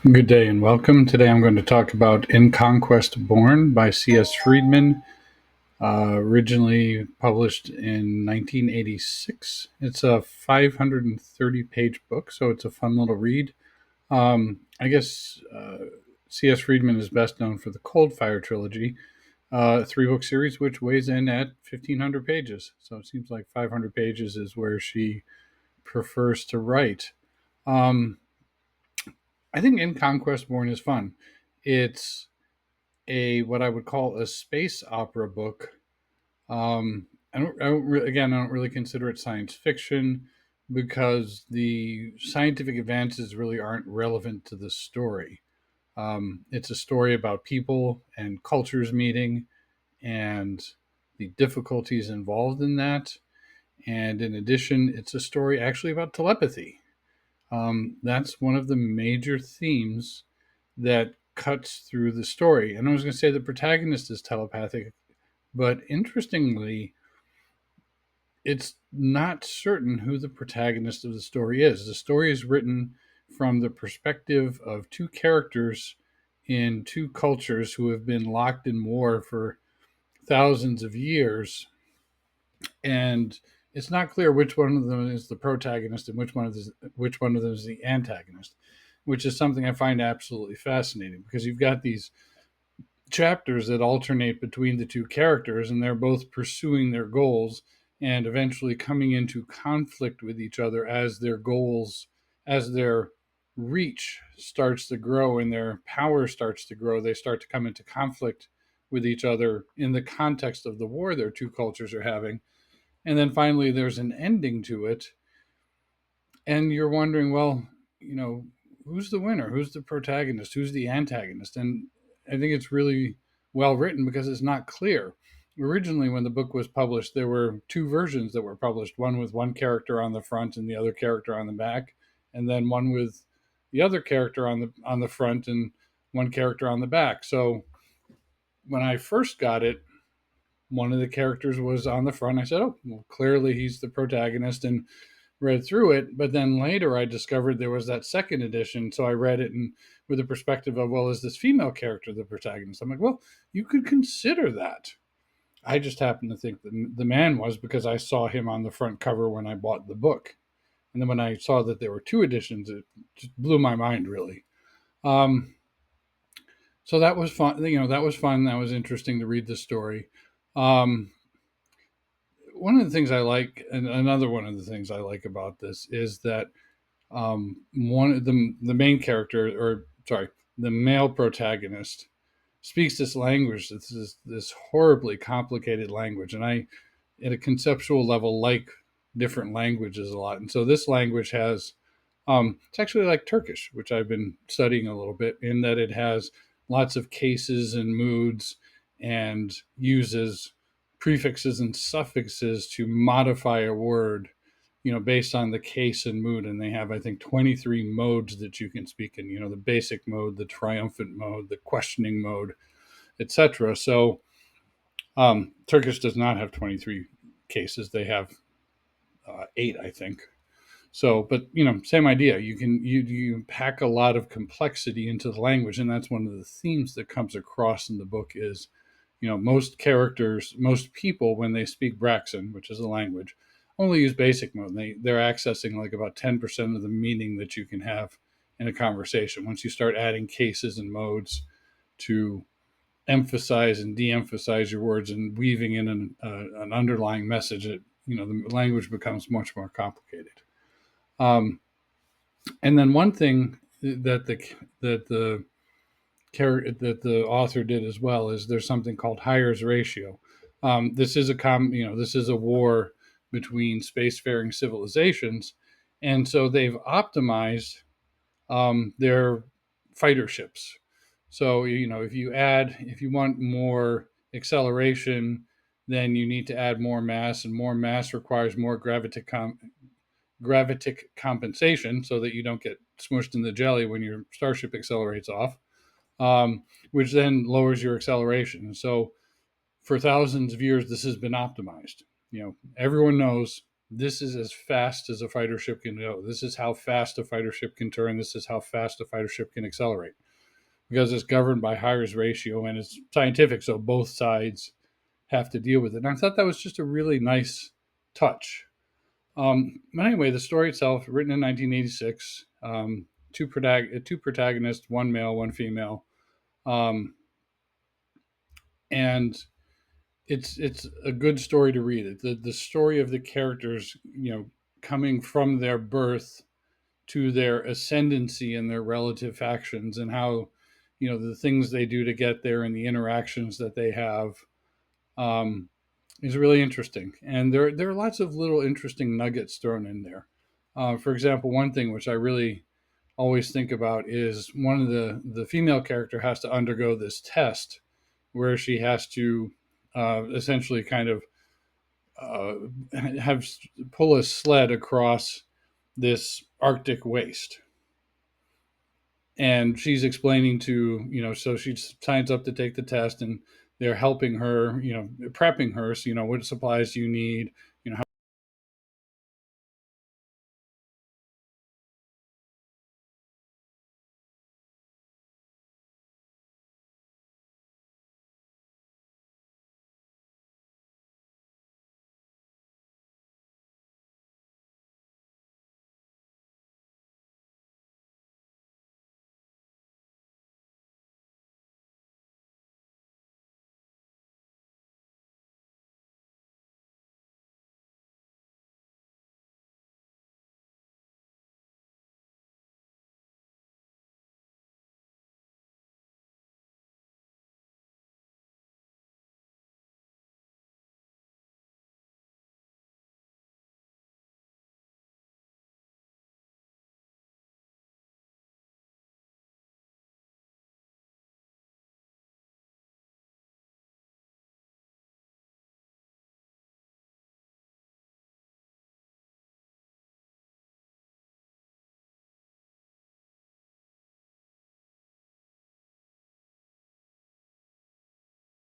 Good day and welcome. Today I'm going to talk about In Conquest Born by C.S. Friedman, originally published in 1986. It's a 530 page book, so it's a fun little read. I guess C.S. Friedman is best known for the Cold Fire trilogy, a three-book series which weighs in at 1,500 pages. So it seems like 500 pages is where she prefers to write. Um, I think In Conquest Born is fun. It's a what I would call a space opera book. I don't really consider it science fiction because the scientific advances really aren't relevant to the story. It's a story about people and cultures meeting and the difficulties involved in that. And in addition, it's a story actually about telepathy. That's one of the major themes that cuts through the story. And I was going to say the protagonist is telepathic, but interestingly, it's not certain who the protagonist of the story is. The story is written from the perspective of two characters in two cultures who have been locked in war for thousands of years, and it's not clear which one of them is the protagonist and which one of them is the antagonist, which is something I find absolutely fascinating because you've got these chapters that alternate between the two characters, and they're both pursuing their goals and eventually coming into conflict with each other as their goals, as their reach starts to grow and their power starts to grow. They start to come into conflict with each other in the context of the war their two cultures are having. And then finally, there's an ending to it, and you're wondering, well, you know, who's the winner? Who's the protagonist? Who's the antagonist? And I think it's really well written because it's not clear. Originally, when the book was published, there were two versions that were published, one with one character on the front and the other character on the back, and then one with the other character on the front and one character on the back. So when I first got it, one of the characters was on the front. I said, "Oh, well, clearly he's the protagonist," and read through it. But then later I discovered there was that second edition. So I read it and with the perspective of, well, is this female character the protagonist? I'm like, well, you could consider that. I just happen to think that the man was because I saw him on the front cover when I bought the book. And then when I saw that there were two editions, it just blew my mind, really. Um, so that was fun. That was fun. That was interesting to read the story. Um, One of the things I like, and another one of the things I like about this is that one of the main character, or sorry, the male protagonist, speaks this language. This horribly complicated language, and I, at a conceptual level, like different languages a lot. And so this language has, it's actually like Turkish, which I've been studying a little bit, in that it has lots of cases and moods, and uses prefixes and suffixes to modify a word, based on the case and mood. And they have, I think, 23 modes that you can speak in, the basic mode, the triumphant mode, the questioning mode, etc. So Turkish does not have 23 cases. They have eight, I think. So, but same idea. You pack a lot of complexity into the language, and that's one of the themes that comes across in the book is, most characters, most people, when they speak Braxton, which is a language, only use basic mode. They're accessing like about 10% of the meaning that you can have in a conversation. Once you start adding cases and modes to emphasize and de-emphasize your words and weaving in an underlying message, the language becomes much more complicated. Um, and then one thing that the author did as well is there's something called Hires ratio. This is a war between spacefaring civilizations, and so they've optimized their fighter ships. So if you want more acceleration, then you need to add more mass, and more mass requires more gravitic compensation, so that you don't get smushed in the jelly when your starship accelerates off, which then lowers your acceleration. So for thousands of years, this has been optimized. Everyone knows this is as fast as a fighter ship can go. This is how fast a fighter ship can turn. This is how fast a fighter ship can accelerate, because it's governed by Hires ratio and it's scientific. So both sides have to deal with it. And I thought that was just a really nice touch. But anyway, the story itself, written in 1986, two protagonists, one male, one female, um, and it's a good story to read. It the story of the characters, coming from their birth to their ascendancy in their relative factions, and how the things they do to get there and the interactions that they have, um, is really interesting. And there are lots of little interesting nuggets thrown in there. For example, one thing which I really always think about is one of the female character has to undergo this test where she has to essentially kind of uh, have pull a sled across this Arctic waste. And she's explaining to, so she signs up to take the test, and they're helping her, prepping her. So, what supplies do you need?